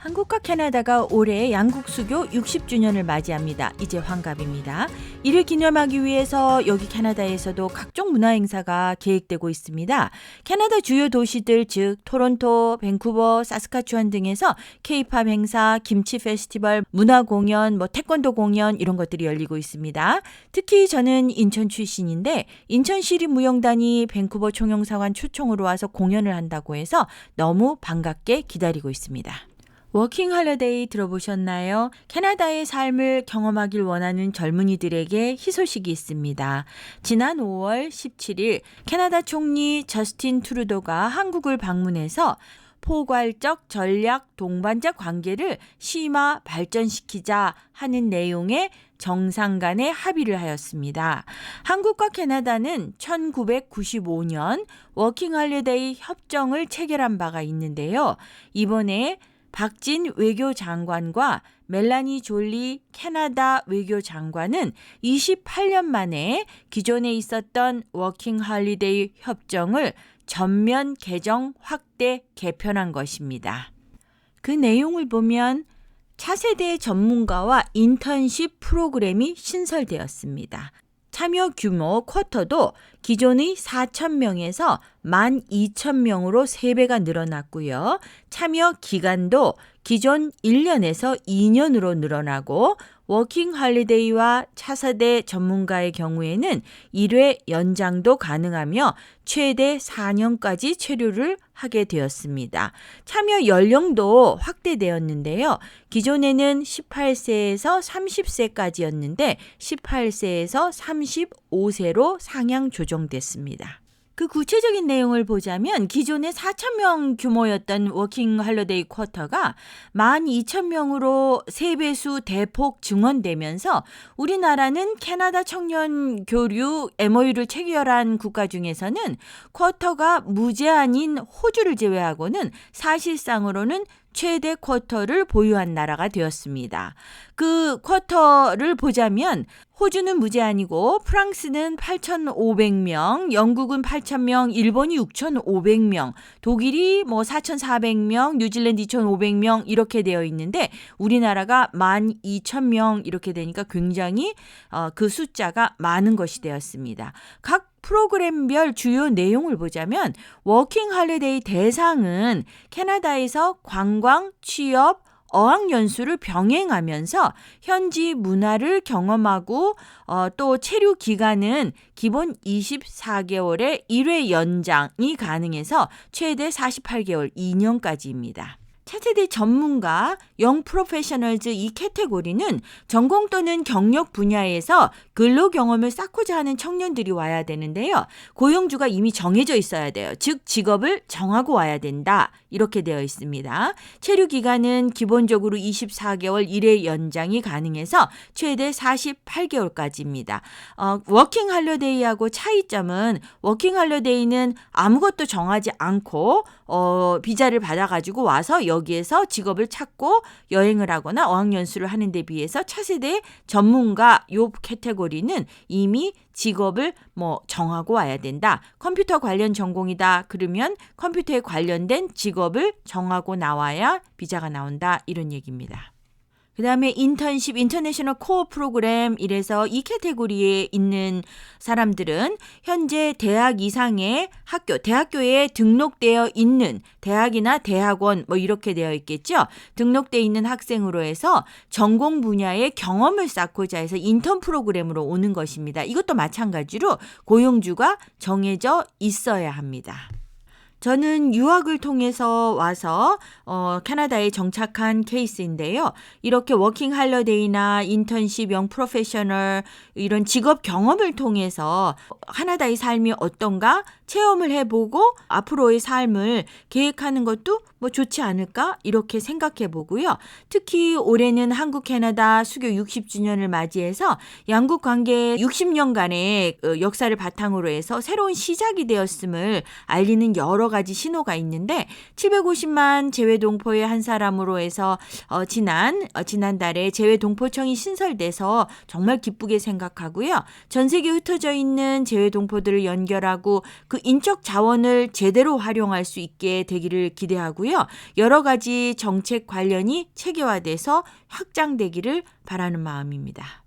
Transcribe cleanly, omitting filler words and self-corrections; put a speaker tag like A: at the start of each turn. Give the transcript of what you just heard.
A: 한국과 캐나다가 올해 양국 수교 60주년을 맞이합니다. 이제 환갑입니다. 이를 기념하기 위해서 여기 캐나다에서도 각종 문화 행사가 계획되고 있습니다. 캐나다 주요 도시들 즉 토론토, 밴쿠버, 사스카추안 등에서 K-팝 행사, 김치 페스티벌, 문화 공연, 태권도 공연 이런 것들이 열리고 있습니다. 특히 저는 인천 출신인데 인천시립 무용단이 밴쿠버 총영사관 초청으로 와서 공연을 한다고 해서 너무 반갑게 기다리고 있습니다. 워킹 홀리데이 들어보셨나요? 캐나다의 삶을 경험하길 원하는 젊은이들에게 희소식이 있습니다. 지난 5월 17일 캐나다 총리 저스틴 트루도가 한국을 방문해서 포괄적 전략 동반자 관계를 심화 발전시키자 하는 내용의 정상 간의 합의를 하였습니다. 한국과 캐나다는 1995년 워킹 홀리데이 협정을 체결한 바가 있는데요. 이번에 박진 외교장관과 멜라니 졸리 캐나다 외교장관은 28년 만에 기존에 있었던 워킹 홀리데이 협정을 전면 개정, 확대, 개편한 것입니다. 그 내용을 보면 차세대 전문가와 인턴십 프로그램이 신설되었습니다. 참여 규모 쿼터도 기존의 4,000명에서 12,000명으로 3배가 늘어났고요. 참여 기간도 기존 1년에서 2년으로 늘어나고 워킹 홀리데이와 차세대 전문가의 경우에는 1회 연장도 가능하며 최대 4년까지 체류를 하게 되었습니다. 참여 연령도 확대되었는데요. 기존에는 18세에서 30세까지였는데 18세에서 35세로 상향 조정됐습니다. 그 구체적인 내용을 보자면 기존의 4,000명 규모였던 워킹 홀리데이 쿼터가 12,000명으로 3배수 대폭 증원되면서 우리나라는 캐나다 청년 교류 MOU를 체결한 국가 중에서는 쿼터가 무제한인 호주를 제외하고는 사실상으로는 최대 쿼터를 보유한 나라가 되었습니다. 그 쿼터를 보자면 호주는 무제한이고 프랑스는 8,500명, 영국은 8,000명, 일본이 6,500명, 독일이 4,400명, 뉴질랜드 2,500명 이렇게 되어 있는데 우리나라가 12,000명 이렇게 되니까 굉장히 그 숫자가 많은 것이 되었습니다. 각 프로그램별 주요 내용을 보자면 워킹 홀리데이 대상은 캐나다에서 관광, 취업, 어학연수를 병행하면서 현지 문화를 경험하고 또 체류 기간은 기본 24개월에 1회 연장이 가능해서 최대 48개월, 2년까지입니다. 차세대 전문가, 영 프로페셔널즈 이 카테고리는 전공 또는 경력 분야에서 근로 경험을 쌓고자 하는 청년들이 와야 되는데요. 고용주가 이미 정해져 있어야 돼요. 즉 직업을 정하고 와야 된다. 이렇게 되어 있습니다. 체류 기간은 기본적으로 24개월 1회 연장이 가능해서 최대 48개월까지입니다. 워킹 홀리데이하고 차이점은 워킹 홀리데이는 아무것도 정하지 않고 비자를 받아가지고 와서 여기에서 직업을 찾고 여행을 하거나 어학연수를 하는 데 비해서 차세대 전문가 요 카테고리는 이미 직업을 정하고 와야 된다. 컴퓨터 관련 전공이다. 그러면 컴퓨터에 관련된 직업을 정하고 나와야 비자가 나온다. 이런 얘기입니다. 그 다음에 인턴십, 인터내셔널 코어 프로그램 이래서 이 카테고리에 있는 사람들은 현재 대학 이상의 학교, 대학교에 등록되어 있는 대학이나 대학원 이렇게 되어 있겠죠. 등록되어 있는 학생으로 해서 전공 분야의 경험을 쌓고자 해서 인턴 프로그램으로 오는 것입니다. 이것도 마찬가지로 고용주가 정해져 있어야 합니다. 저는 유학을 통해서 와서 캐나다에 정착한 케이스인데요. 이렇게 워킹 홀리데이나 인턴십, 영 프로페셔널 이런 직업 경험을 통해서 캐나다의 삶이 어떤가 체험을 해보고 앞으로의 삶을 계획하는 것도 좋지 않을까 이렇게 생각해 보고요. 특히 올해는 한국 캐나다 수교 60주년을 맞이해서 양국 관계 60년간의 역사를 바탕으로 해서 새로운 시작이 되었음을 알리는 여러 여러 가지 신호가 있는데 750만 재외동포의 한 사람으로 해서 지난달에 재외동포청이 신설돼서 정말 기쁘게 생각하고요. 전 세계에 흩어져 있는 재외동포들을 연결하고 그 인적 자원을 제대로 활용할 수 있게 되기를 기대하고요. 여러 가지 정책 관련이 체계화돼서 확장되기를 바라는 마음입니다.